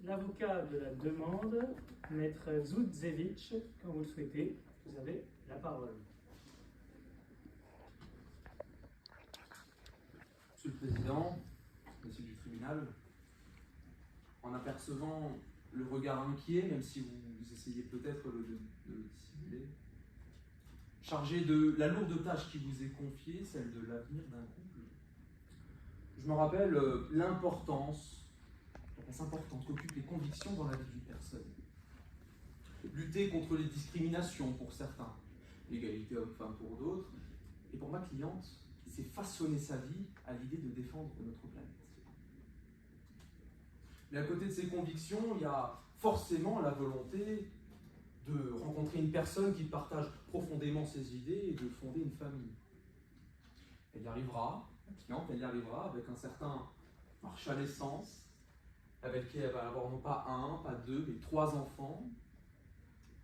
l'avocat de la demande, Maître Zoudzevitch, quand vous le souhaitez, vous avez la parole. Monsieur le Président, Monsieur du tribunal, en apercevant le regard inquiet, même si vous essayez peut-être de le dissimuler, chargé de la lourde tâche qui vous est confiée, celle de l'avenir d'un couple, je me rappelle l'importance, la place importante qu'occupent les convictions dans la vie d'une personne. Lutter contre les discriminations pour certains, l'égalité homme-femme pour d'autres, et pour ma cliente, c'est façonner sa vie à l'idée de défendre notre planète. Mais à côté de ces convictions, il y a forcément la volonté de rencontrer une personne qui partage profondément ses idées et de fonder une famille. Elle y arrivera, la cliente, elle y arrivera avec un certain Marshall Essence, avec qui elle va avoir non pas un, pas deux, mais 3 enfants,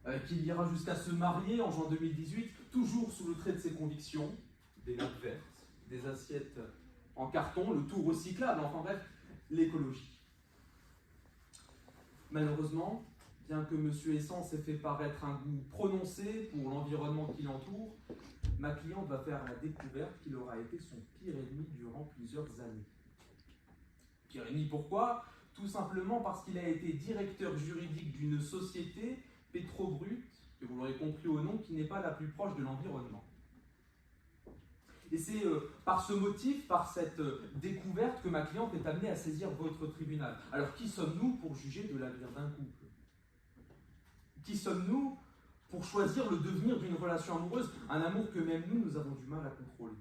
avec qui il ira jusqu'à se marier en juin 2018, toujours sous le trait de ses convictions, des nappes vertes, des assiettes en carton, le tout recyclable, enfin bref, l'écologie. Malheureusement, bien que M. Essence ait fait paraître un goût prononcé pour l'environnement qui l'entoure, ma cliente va faire la découverte qu'il aura été son pire ennemi durant plusieurs années. Pire ennemi pourquoi? Tout simplement parce qu'il a été directeur juridique d'une société Petrobrut, que vous l'aurez compris au nom, qui n'est pas la plus proche de l'environnement. Et c'est par ce motif, par cette découverte, que ma cliente est amenée à saisir votre tribunal. Alors qui sommes-nous pour juger de l'avenir d'un couple? Qui sommes-nous pour choisir le devenir d'une relation amoureuse, un amour que même nous avons du mal à contrôler?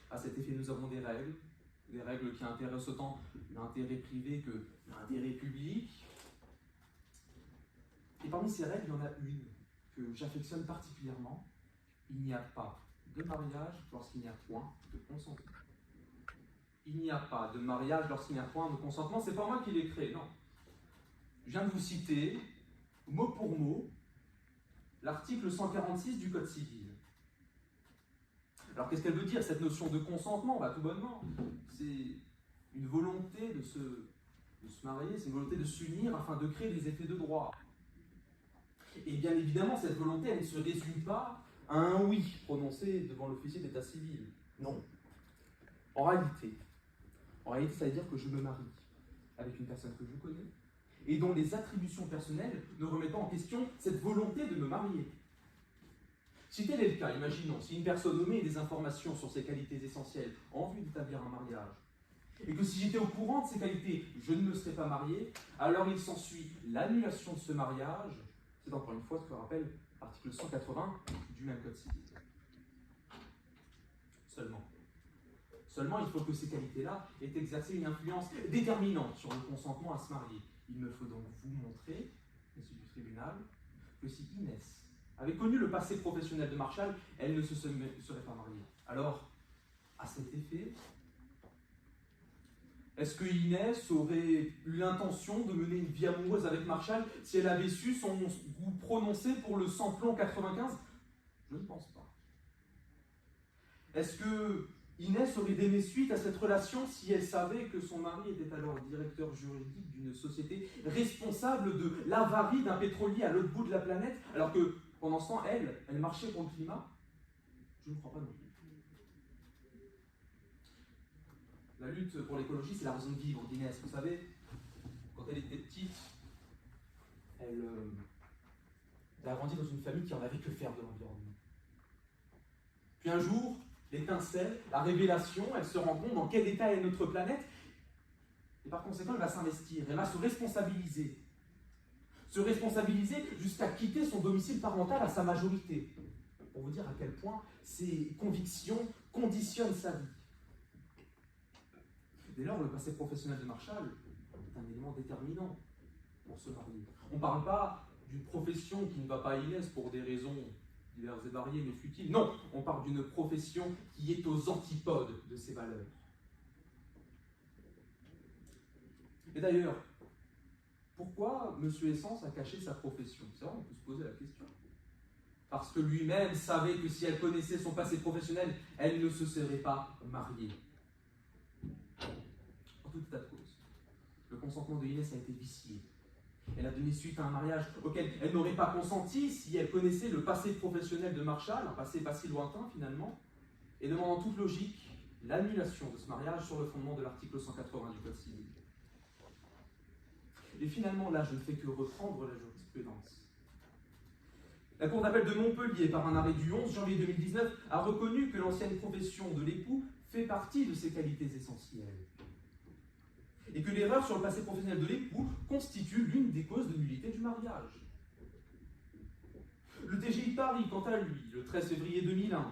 À cet effet, nous avons des règles qui intéressent autant l'intérêt privé que l'intérêt public. Et parmi ces règles, il y en a une que j'affectionne particulièrement. Il n'y a pas de mariage lorsqu'il n'y a point de consentement. Il n'y a pas de mariage lorsqu'il n'y a point de consentement. C'est pas moi qui l'ai créé, non. Je viens de vous citer, mot pour mot, l'article 146 du Code civil. Alors qu'est-ce qu'elle veut dire, cette notion de consentement? Tout bonnement, c'est une volonté de se marier, c'est une volonté de s'unir afin de créer des effets de droit. Et bien évidemment, cette volonté, elle ne se résume pas à un oui prononcé devant l'officier d'état civil. Non. En réalité, ça veut dire que je me marie avec une personne que je connais et dont les attributions personnelles ne remettent pas en question cette volonté de me marier. Si tel est le cas, imaginons, si une personne omet des informations sur ses qualités essentielles en vue d'établir un mariage, et que si j'étais au courant de ces qualités, je ne me serais pas marié, alors il s'ensuit l'annulation de ce mariage. C'est encore une fois ce que rappelle l'article 180 du même Code civil. Seulement, il faut que ces qualités-là aient exercé une influence déterminante sur le consentement à se marier. Il me faut donc vous montrer, messieurs du tribunal, que si Inès avait connu le passé professionnel de Marshall, elle ne se serait pas mariée. Alors, à cet effet, est-ce que Inès aurait eu l'intention de mener une vie amoureuse avec Marshall si elle avait su son goût prononcé pour le samplon 95? Je ne pense pas. Est-ce que Inès aurait donné suite à cette relation si elle savait que son mari était alors directeur juridique d'une société responsable de l'avarie d'un pétrolier à l'autre bout de la planète, alors que pendant ce temps, elle marchait pour le climat? Je ne crois pas non plus. La lutte pour l'écologie, c'est la raison de vivre d'Inès. Vous savez, quand elle était petite, elle a grandi dans une famille qui en avait que faire de l'environnement. Puis un jour, l'étincelle, la révélation, elle se rend compte dans quel état est notre planète, et par conséquent, elle va s'investir, elle va se responsabiliser. Se responsabiliser jusqu'à quitter son domicile parental à sa majorité. Pour vous dire à quel point ses convictions conditionnent sa vie. Dès lors, le passé professionnel de Marshall est un élément déterminant pour se marier. On ne parle pas d'une profession qui ne va pas à Inès pour des raisons diverses et variées mais futiles. Non, on parle d'une profession qui est aux antipodes de ses valeurs. Et d'ailleurs, pourquoi M. Essence a caché sa profession? C'est vrai, on peut se poser la question. Parce que lui-même savait que si elle connaissait son passé professionnel, elle ne se serait pas mariée. En tout état de cause, le consentement de Inès a été vicié. Elle a donné suite à un mariage auquel elle n'aurait pas consenti si elle connaissait le passé professionnel de Marshall, un passé pas si lointain finalement, et demande en toute logique l'annulation de ce mariage sur le fondement de l'article 180 du Code civil. Et finalement, là, je ne fais que reprendre la jurisprudence. La Cour d'appel de Montpellier, par un arrêt du 11 janvier 2019, a reconnu que l'ancienne profession de l'époux fait partie de ses qualités essentielles, et que l'erreur sur le passé professionnel de l'époux constitue l'une des causes de nullité du mariage. Le TGI de Paris, quant à lui, le 13 février 2001,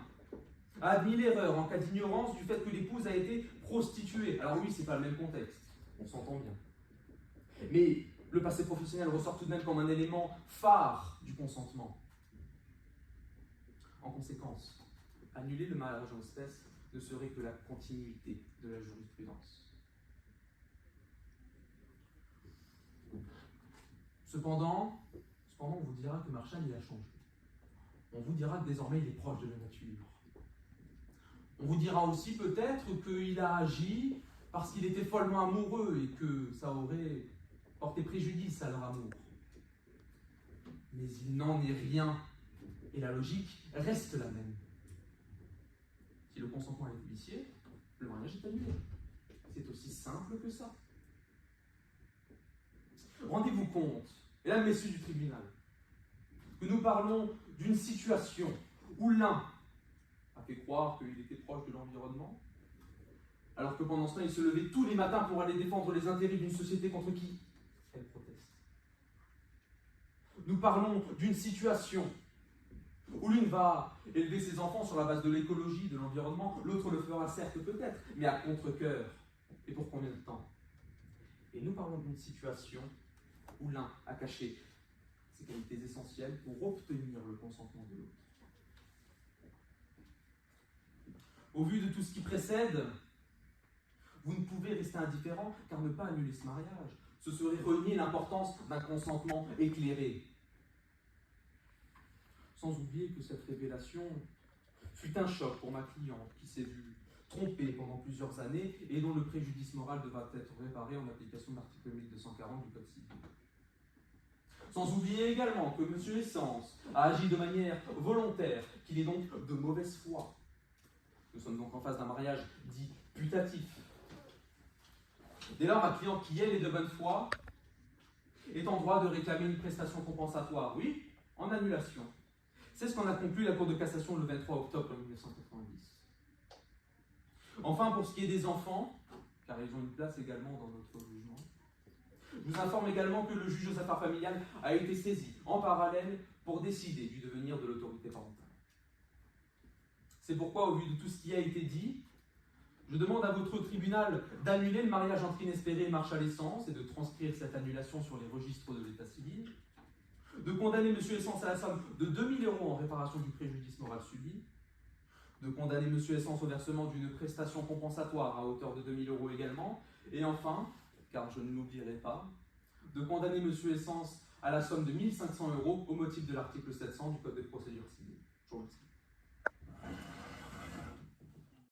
a admis l'erreur en cas d'ignorance du fait que l'épouse a été prostituée. Alors oui, c'est pas le même contexte, on s'entend bien. Mais le passé professionnel ressort tout de même comme un élément phare du consentement. En conséquence, annuler le mariage en espèces ne serait que la continuité de la jurisprudence. Cependant, on vous dira que Marshall il a changé. On vous dira que désormais il est proche de la nature. On vous dira aussi peut-être qu'il a agi parce qu'il était follement amoureux et que ça aurait porté préjudice à leur amour. Mais il n'en est rien. Et la logique reste la même. Si le consentement est vicié, le mariage est annulé. C'est aussi simple que ça. Rendez-vous compte, mesdames, messieurs du tribunal, que nous parlons d'une situation où l'un a fait croire qu'il était proche de l'environnement, alors que pendant ce temps, il se levait tous les matins pour aller défendre les intérêts d'une société contre qui elle proteste. Nous parlons d'une situation où l'une va élever ses enfants sur la base de l'écologie, de l'environnement, l'autre le fera certes peut-être, mais à contre-cœur. Et pour combien de temps? Et nous parlons d'une situation où l'un a caché ses qualités essentielles pour obtenir le consentement de l'autre. Au vu de tout ce qui précède, vous ne pouvez rester indifférent, car ne pas annuler ce mariage, ce serait renier l'importance d'un consentement éclairé. Sans oublier que cette révélation fut un choc pour ma cliente qui s'est vue trompée pendant plusieurs années et dont le préjudice moral devra être réparé en application de l'article 1240 du Code civil. Sans oublier également que M. Essence a agi de manière volontaire, qu'il est donc de mauvaise foi. Nous sommes donc en face d'un mariage dit putatif. Dès lors, ma cliente qui, elle, est de bonne foi, est en droit de réclamer une prestation compensatoire, oui, en annulation. C'est ce qu'en a conclu la Cour de cassation le 23 octobre 1990. Enfin, pour ce qui est des enfants, car ils ont une place également dans notre jugement, je vous informe également que le juge aux affaires familiales a été saisi en parallèle pour décider du devenir de l'autorité parentale. C'est pourquoi, au vu de tout ce qui a été dit, je demande à votre tribunal d'annuler le mariage entre Inespéré et Marshall Essence et de transcrire cette annulation sur les registres de l'état civil, de condamner M. Essence à la somme de 2 000 € en réparation du préjudice moral subi, de condamner M. Essence au versement d'une prestation compensatoire à hauteur de 2 000 € également, et enfin, car je ne l'oublierai pas, de condamner M. Essence à la somme de 1 500 € au motif de l'article 700 du Code des procédures civiles. Je vous remercie.